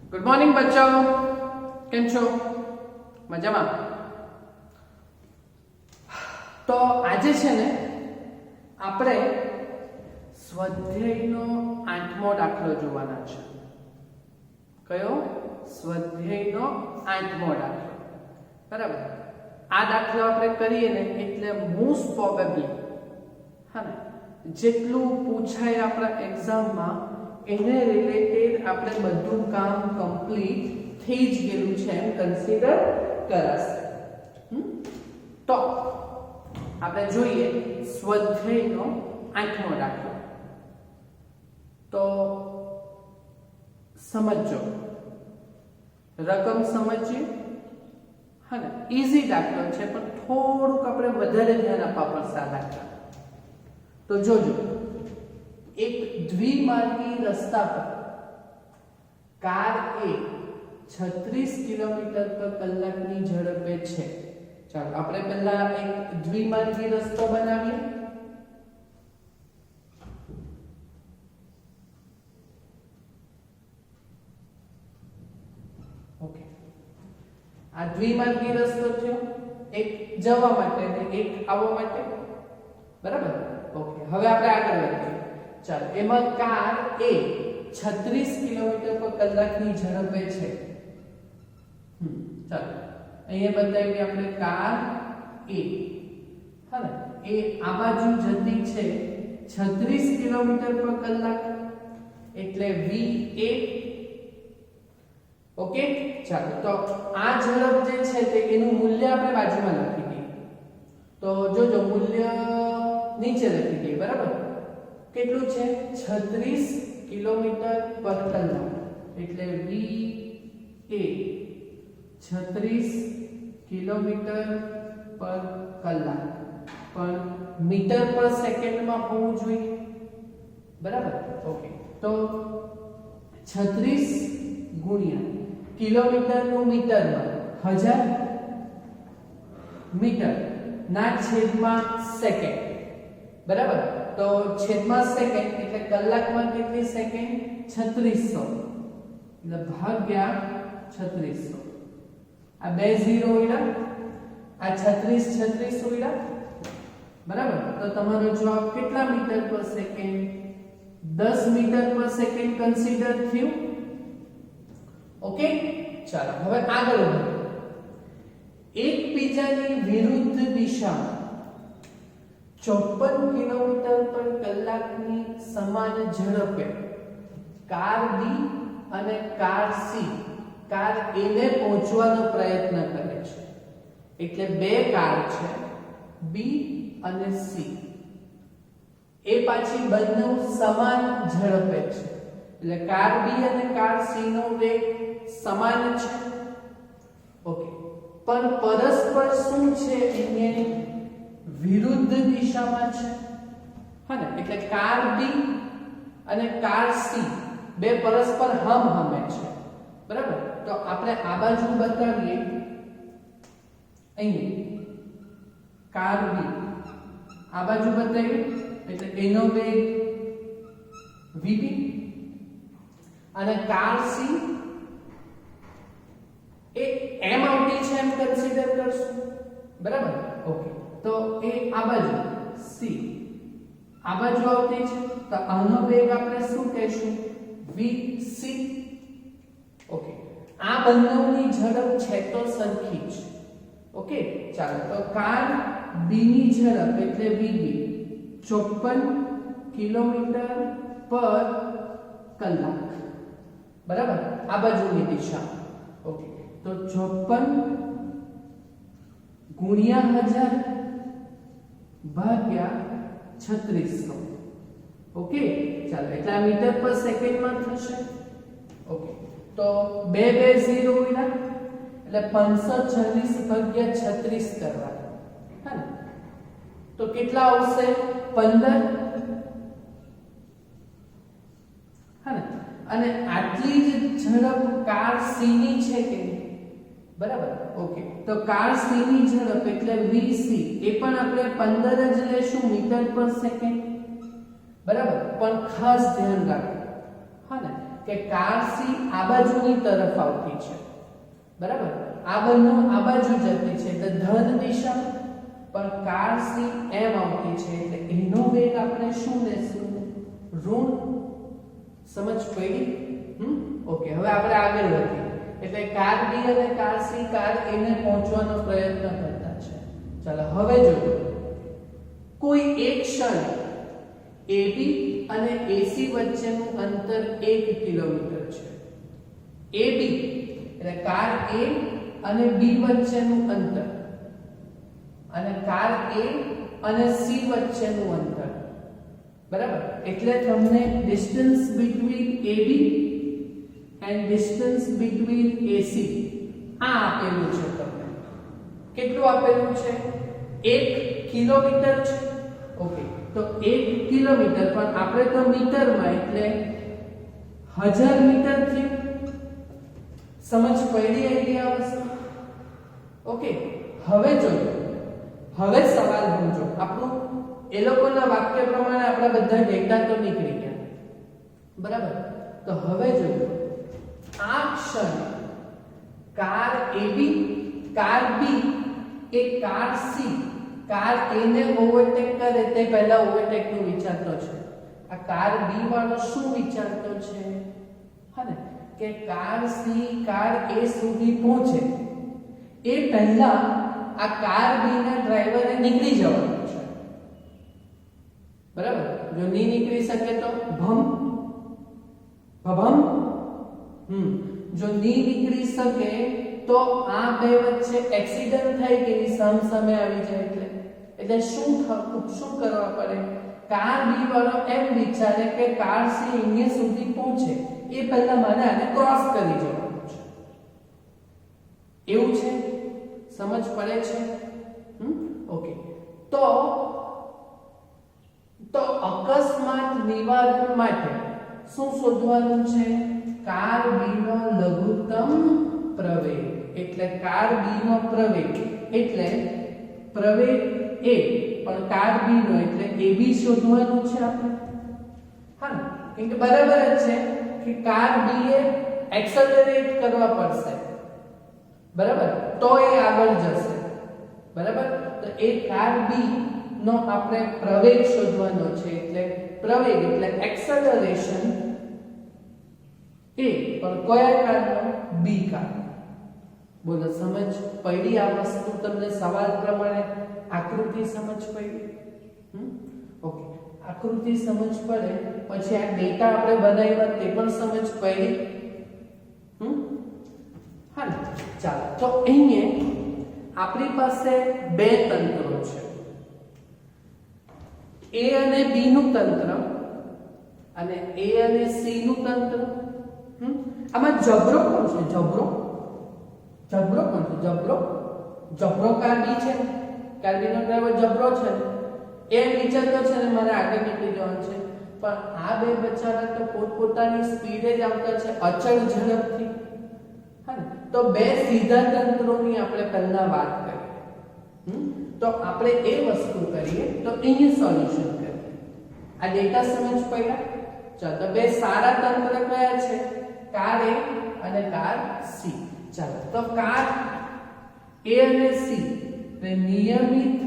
Good morning બચ્ચો, કેમ છો? મજામાં? તો આજે છે ને આપણે સ્વાધ્યાયનો 8મો દાખલો જોવાના છે. કયો? સ્વાધ્યાયનો 8મો દાખલો. બરાબર. આ દાખલો આપણે કરીએ ને એટલે મોસ્ટ પ્રોબેબલી જેટલું પૂછાય આપણા એક્ઝામમાં એને રિલેટેડ આપણે બધું કામ કમ્પ્લીટ થઈ જ ગયેલું છે એમ કન્સિડર કરાશે. તો આપણે જોઈએ સ્વાધ્યાયનો 8મો દાખલો. તો સમજો, રકમ સમજીએ. હા ને, ઈઝી દાખલો છે પણ થોડુંક આપણે વધારે ધ્યાન આપવા પડશે આ દાખલા. તો જોજો, એક દ્વિમાર્ગી રસ્તા પર કાર એ 36 કિલોમીટર પર કલાકની ઝડપે છે. ચાલો આપણે પહેલા એક દ્વિમાર્ગી રસ્તો બનાવીએ. ઓકે, આ દ્વિમાર્ગી રસ્તો થયો, એક જવા માટે અને એક આવવા માટે. બરાબર. ઓકે, હવે આપણે આગળ વધીએ. ચાલો, એમાં કાર એ 36 કિલોમીટર પર કલાકની ઝડપે છે. ચાલો અહીંયા બતાવીએ આપણે કાર એ. હા, એ આ બાજુ જતી છે 36 કિલોમીટર પર કલાક એટલે v8. ઓકે, ચાલો તો આ ઝડપ જે છે તે એનું મૂલ્ય આપણે બાજુમાં લખી દઈએ. તો જોજો, મૂલ્ય નીચે લખી દઈએ. બરાબર. કેટલું છે? 36 કિલોમીટર પર કલાક એટલે v એ 36 કિલોમીટર પર કલાક પણ મીટર પર સેકન્ડમાં હોવું જોઈએ. બરાબર. ઓકે, તો 36 ગુણ્યા કિલોમીટરનું મીટરમાં 1000 મીટર ના છેદમાં સેકન્ડ. બરાબર. તો છેદમાં સેકન્ડ એટલે કલાકમાં કેટલી સેકન્ડ? 3600 એટલે ભાગ્યા 3600. આ બે 0 ઉડ્યા, આ 36 ઉડ્યા. બરાબર. તો તમારો જવાબ કેટલા મીટર પર સેકન્ડ? 10 મીટર પર સેકન્ડ કન્સિડર થયું. ઓકે, ચાલો હવે આગળ વધીએ. એકબીજાની વિરુદ્ધ દિશામાં 54 કિલોમીટર પર કલાકની સમાન ઝડપે કાર બી અને કાર સી કાર એ ને પહોંચવાનો પ્રયત્ન કરે છે. એટલે બે કાર છે બી અને સી. એ પાછી બંને સમાન ઝડપે છે એટલે કાર બી અને કાર સી નો વેગ સમાન છે. ઓકે, પણ પરસ્પર શું છે? એની વિરુદ્ધ દિશામાં છે. હા ને, એટલે કાર બી અને કાર સી બે પરસ્પર હમે છે. બરાબર. તો આપણે આ બાજુ બતાવીએ. અહીં કાર બી આ બાજુ બતાવીએ એટલે એનો વેગ vb અને કાર સી એ m આવતી છે એમ કન્સિડર કરશું. બરાબર. ઓકે, તો એ આ બાજુ c આ બાજુ આવતી છે તો આનો વેગ આપણે શું કહેશું? vc. ઓકે, આ બંનેની ઝડપ છે તો સરખી જ. ઓકે, ચાલો તો કાર b ની ઝડપ એટલે vb 54 કિલોમીટર પર કલાક. બરાબર. આ બાજુની દિશા. ઓકે, તો 54 ગુણ્યા 1000 ભાગ્યા 3600. ઓકે, ચાલો એટલે આ મીટર પર સેકન્ડમાં થશે. ઓકે, તો બે 0 ઉડ્યા એટલે 540 ભાગ્યા 36 કરવાના. હા ને, તો કેટલા આવશે? 15. હા ને, અને આટલી જ ઝડપ કાર સી ની છે કે નહીં? બરાબર. ઓકે, તો કાર સી ની ઝડપ એટલે vc એ પણ આપણે 15 જ લેશું મીટર પર સેકન્ડ. બરાબર. પણ ખાસ ધ્યાન રાખો, હા ને, કે કાર સી આ બાજુની તરફ આવતી છે, બરાબર, આ બાજુ જતી છે એટલે ધન દિશા, પણ કાર સી એમ આવતી છે એટલે એનો વેગ આપણે શું લેશું? ઋણ. સમજ પડી? ઓકે, હવે આપણે આગળ વધીએ. એટલે કાર બી અને કાર સી કાર એ ને પહોંચવાનો પ્રયત્ન કરતા છે. ચાલો હવે જોઈએ. કોઈ એક ક્ષણ AB અને AC વચ્ચેનું અંતર 1 કિલોમીટર છે. AB એટલે કાર A અને B વચ્ચેનું અંતર અને કાર A અને C વચ્ચેનું અંતર, બરાબર. એટલે તમને distance between AB and distance between AC આ આપેલું છે તમને. કેટલું આપેલું છે? 1 કિલોમીટર છે. ઓકે, તો 1 કિલોમીટર પણ આપણે તો મીટરમાં એટલે 1000 મીટર થયું. સમજ પડી આઈડિયા વસ્તુ? ઓકે, હવે જોઈએ. હવે સવાલ સમજો. આપણું એ લોકોના વાક્ય પ્રમાણે આપણા બધા ડેટા તો નીકળી ગયા, બરાબર. તો હવે જોઈએ. આ ક્ષણ car AB, car B A car C car A ને ઓવરટેક કરે તે પહેલા ઓવરટેક નું વિચારતો છે. આ કાર B વાળો શું વિચારતો છે? હા ને, કે કાર C કાર A સુધી પહોંચે એ પહેલા આ કાર B ના ડ્રાઈવરે નીકળી જવાનું છે, બરાબર. જો નહીં નીકળી શકે તો ભભમ. જો નહીં નીકળી શકે તો આ બે વચ્ચે એક્સિડન્ટ થાય કે સામે આવી જાય એટલે શું કરવા પડે? કાર B વાળો એમ વિચારે કે કાર C અહીંયા સુધી પહોંચે એ પહેલા મને આને ક્રોસ કરી જવાનું છે. એવું છે? સમજ પડે છે? ઓકે, તો અકસ્માત નિવારણ માટે શું શોધવાનું છે? કાર B નો લઘુત્તમ પ્રવેગ. એટલે કાર B નો પ્રવેગ એટલે પ્રવેગ A પણ કાર B નો એટલે AB શોધવાનું છે આપણે. હા, કેમ કે બરાબર જ છે કે કાર B એ એક્સેલરેટ કરવા પડશે, બરાબર, તો એ આગળ જશે, બરાબર. તો એ કાર B નો આપણે પ્રવેગ શોધવાનો છે. એટલે પ્રવેગ એટલે એક્સેલરેશન A પણ કયા કારનો? B car. બોલો, સમજ પડી આ વસ્તુ? તમને સવાલ પ્રમાણે આકૃતિ સમજ પડી? ઓકે, આકૃતિ સમજ પડે પછી આ ડેટા આપણે બનાવ્યા તે પણ સમજ પડી? હા ને. ચાલો, તો અહીંયા આપણી પાસે બે તંત્રો છે, A અને B નું તંત્ર અને A અને C નું તંત્ર. આમાં જબરો કોણ છે? જબરો કોણ છે? જબરો કાર B છે. કાર B નો ડ્રાઈવર જબરો છે. એ વિચારતો છે ને મારે આગળ નીકળી જવાનું છે, પણ આ બે બચારા તો પોતપોતાની સ્પીડે જ આવતા છે, અચળ ઝડપથી. હા, તો બે સીધા તંત્રોની આપણે પહેલા વાત કરીએ. તો આપણે એ વસ્તુ કરીએ તો અહીંયા સોલ્યુશન કરીએ. આ ડેટા સમજ પડ્યા? ચાલો, તો બે સારા તંત્ર કયા છે? કાર A અને કાર C. ચાલો, તો કાર A અને C ને નિયમિત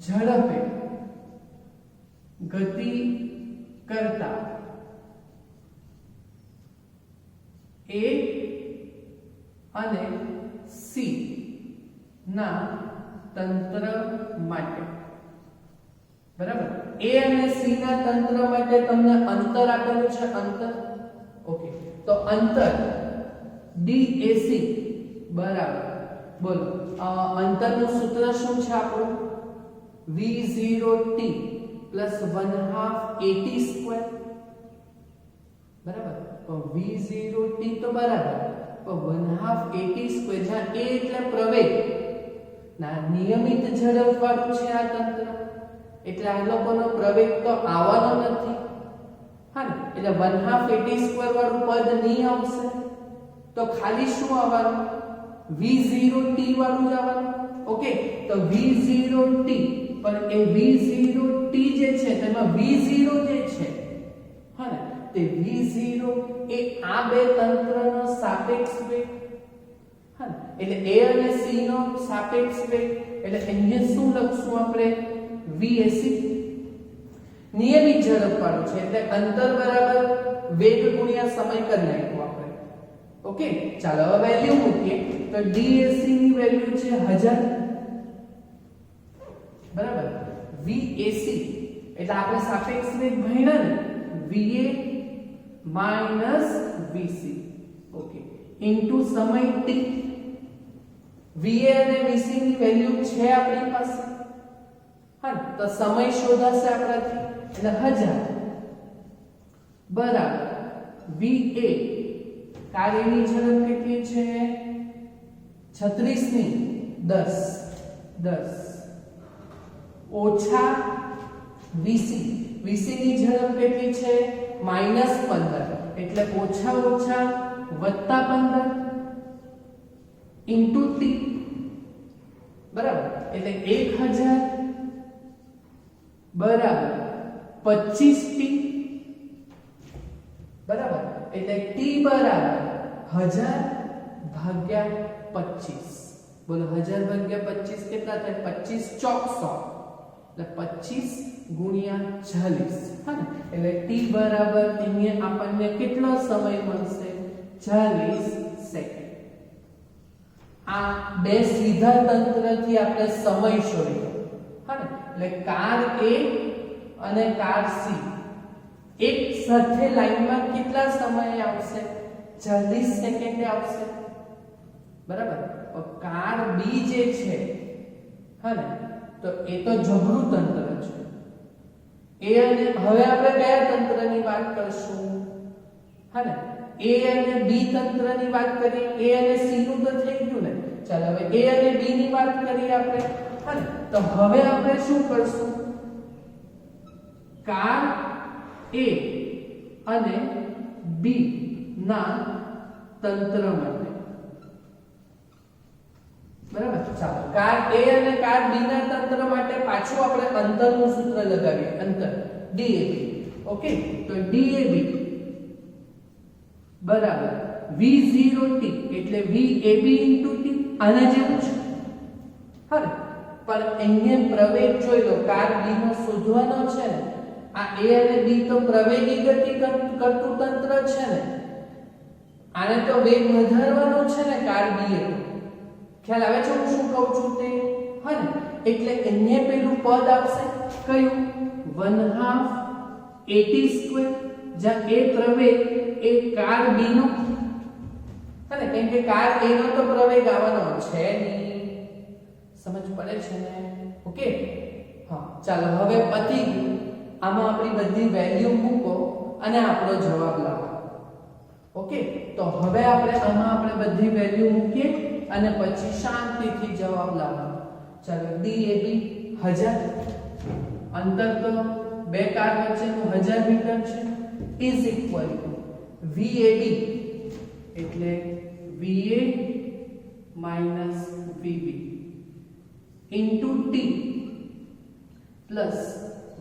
ઝડપે ગતિ કરતા A અને C ના તંત્ર માટે, બરાબર. A અને C ના તંત્ર માટે તમને અંતર આપેલું છે. અંતર, ઓકે, તો અંતર DAC બરાબર, બોલો, અંતરનું સૂત્ર શું છે આપણું? V0t plus 1/2 AT², બરાબર. તો V0t તો બરાબર, તો 1/2 AT², જ્યાં A એટલે પ્રવેગ ના નિયમિત ઝડપ વાળું છે આ તંત્ર, એટલે આ લોકોનો પ્રવેગ તો આવવાનો નથી. હા ને, એટલે 1/2 AT² વાળું પદ નહીં આવશે, તો ખાલી શું આવવાનું? V0t વાળું જ આવવાનું. ઓકે, તો V0t પણ એ V0t જે છે તેમાં V0 જે છે, હા ને, તે v0 એ આ બે તંત્રનો સાપેક્ષ વેગ, હા, એટલે a અને c નો સાપેક્ષ વેગ, એટલે અહીંયા શું લખશું આપણે vac નિયમિત ઝડપ વાળું છે એટલે અંતર બરાબર વેગ ગુણ્યા સમય કરી નાખ્યું આપણે. ઓકે, ચાલો હવે વેલ્યુ મૂકીએ તો dac ની વેલ્યુ છે 1000 બરાબર. vac એટલે આપણે સાપેક્ષ વેગ ભણ્યા ને va vc, ઓકે, ઇન્ટુ સમય t. va અને vc ની વેલ્યુ છે આપણી પાસે, હા, તો સમય શોધાશે આપણાથી એટલે 1000 બરાબર va કાર્યની ઝડપ કેટલી છે 36 ની 10 ઓછા vc ની ઝડપ કેટલી છે -15 એટલે ઓછા ઓછા વત્તા 15 ઇન્ટુ t બરાબર એટલે 1000 બરાબર 25t બરાબર એટલે t બરાબર 1000 ભાગ્યા 25. બોલો 1000 ભાગ્યા 25 કેટલા થાય 25 ચોક 100 એટલે 25 ગુણ્યા 40, હા ને, એટલે t બરાબર અહીંયા આપણને કેટલો સમય મળશે 40 સેકન્ડ. આ બે સીધા તંત્રથી આપણે સમય શોધ્યો, હા ને, એટલે કાર A અને કાર C એક સાથે લાઈનમાં કેટલા સમયે આવશે 40 સેકન્ડે આવશે બરાબર. કાર B જે છે, હા ને, તો એ તો જબરું તંત્ર છે. એ અને હવે આપણે કયા તંત્રની વાત કરશું, હા ને, A અને B તંત્રની વાત કરીએ. A અને C નું તો થઈ ગયું ને, ચાલો હવે A અને B ની વાત કરીએ આપણે, હા ને. તો હવે આપણે શું કરશું, કાર A અને B ના તંત્ર માટે બરાબર. ચાલો કાર A અને કાર B ના તંત્ર માટે પાછું આપણે અંતરનું સૂત્ર લગાવીએ, અંતર DAB. ઓકે, તો DAB બરાબર v0t એટલે vab * t આના જેવું છે, હા, પણ અહીંયા પ્રવેગ જોઈ લો, કાર B નો શોધવાનો છે ને, આ A અને B તો પ્રવેગી ગતિ કરતું તંત્ર છે ને, આને તો વેગ વધારવાનો છે ને કાર B એ. ખ્યાલ આવે છે હું શું કહું છું તે, હા ને, એટલે અહીંયા પેલું પદ આવશે કયું 1/2 at², જ્યાં a પ્રવેગ એ કાર B નો, હા ને, કેમ કે કાર A નો તો પ્રવેગ આવવાનો છે નહીં. સમજ પડે છે ને? ઓકે, હા, ચાલો હવે પતી ગયું. આમાં આપણી બધી વેલ્યુ મૂકો અને આપણો જવાબ લાવો. ઓકે, તો હવે આપણે બધી વેલ્યુ મૂકીએ અને પછી શાંતિથી જવાબ લાવવાનો. ચાલો DAB 1000, અંતર તો બે કાર વચ્ચેનું 1000 મીટર છે, ઇઝ ઇક્વલ ટુ VAB એટલે VA - VB into T plus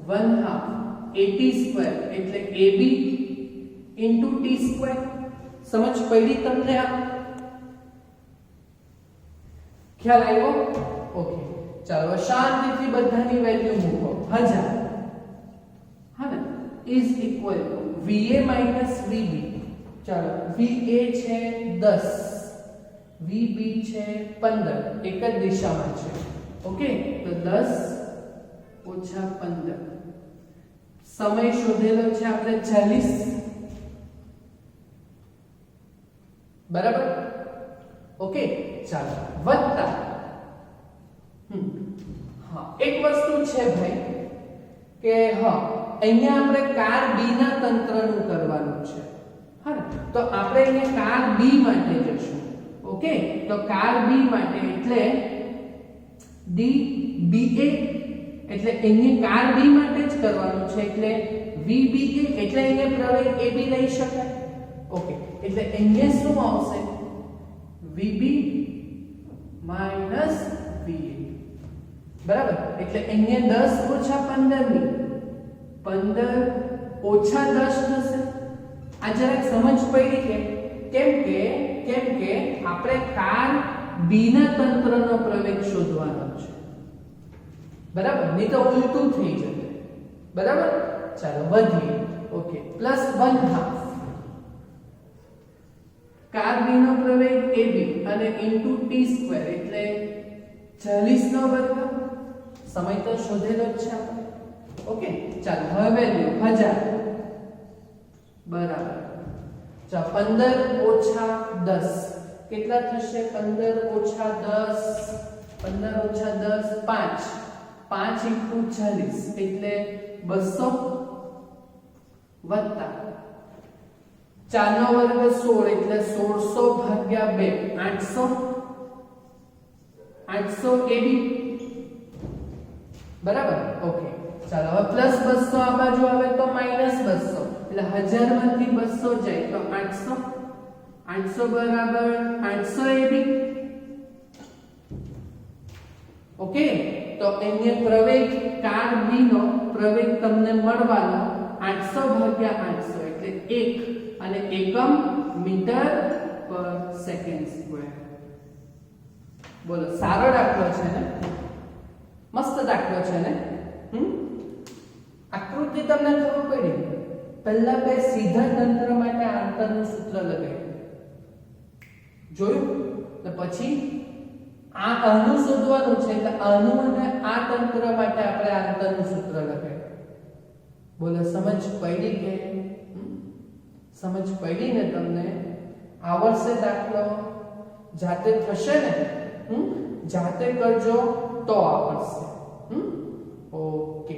1/2 at² એટલે AB ઇન્ટુ t². સમજ પડી તમને? આ ખ્યાલ આવ્યો? ઓકે, ચાલો શાંતિથી બધાની વેલ્યુ મૂકો. 1000, હા ને, is equal to VA - VB. ચાલો VA છે 10, VB છે 15, એક જ દિશામાં છે. ઓકે, તો 10 ઓછા 15, સમય શોધેલો છે આપણે 40 બરાબર. ઓકે, ચાલો વત્તા હા એક વસ્તુ છે ભાઈ કે હા અહીંયા આપણે કાર B ના તંત્રનું કરવાનું છે, હા, તો આપણે અહીંયા કાર B માટે જશું. ઓકે, તો કાર B માટે એટલે DBA એટલે અહીંયા કાર B માટે જ કરવાનું છે, એટલે VBA એટલે અહીંયા પ્રવેગ AB લઈ શકાય. ઓકે, એટલે અહીંયા શું આવશે VB - VA બરાબર. એટલે અહીંયા 10 ઓછા 15 ની 15 ઓછા 10 થશે, આ જરાક સમજ પડી કે કેમ કે આપણે કાર બી ના તંત્રનો પ્રવેગ શોધવાનો છે, બરાબર? નહીં તો ઉલટું થઈ જશે, બરાબર? ચાલો વધીએ. ઓકે, +1/2 કાર બી નો પ્રવેગ ab અને t² એટલે 40 નો વર્ગ. સમય તો શોધેલો જ છે આપણે. ઓકે, ચાલો હવે વેલ્યુ 1000 બરાબર. ચાલો 15 - 10 કેટલા થશે? 15 - 10 5 5 × 40 એટલે 200 વત્તા 4 નો વર્ગ 16 એટલે 1600 / 2 800 ab બરાબર. ઓકે, ચાલો હવે +200 આ બાજુ આવે તો -200 એટલે 1000 માંથી 200 જાય તો 800 બરાબર 800 ab. ઓકે, તો એની પ્રવેગ કાર બી નો પ્રવેગ તમને મળવાનો 800 / 800 એટલે 1 અને એકમ મીટર/સેકન્ડ². બોલો, સારો દાખલો છે ને? મસ્ત દાખલો છે ને? આકૃતિ તમને ખબર પડી? પહેલા બે સીધા તંત્ર માટે આંતરનું સૂત્ર લગાવ્યું, જોયું? તો પછી આ આનું શોધવાનું છે એટલે આનું અને આ તંત્ર માટે આપણે આંતરનું સૂત્ર લગાવ્યું. બોલો, સમજ પડી કે? સમજ પડી ને તમને? આવડશે દાખલો? જાતે થશે ને? જાતે કરજો તો આવડશે. ઓકે.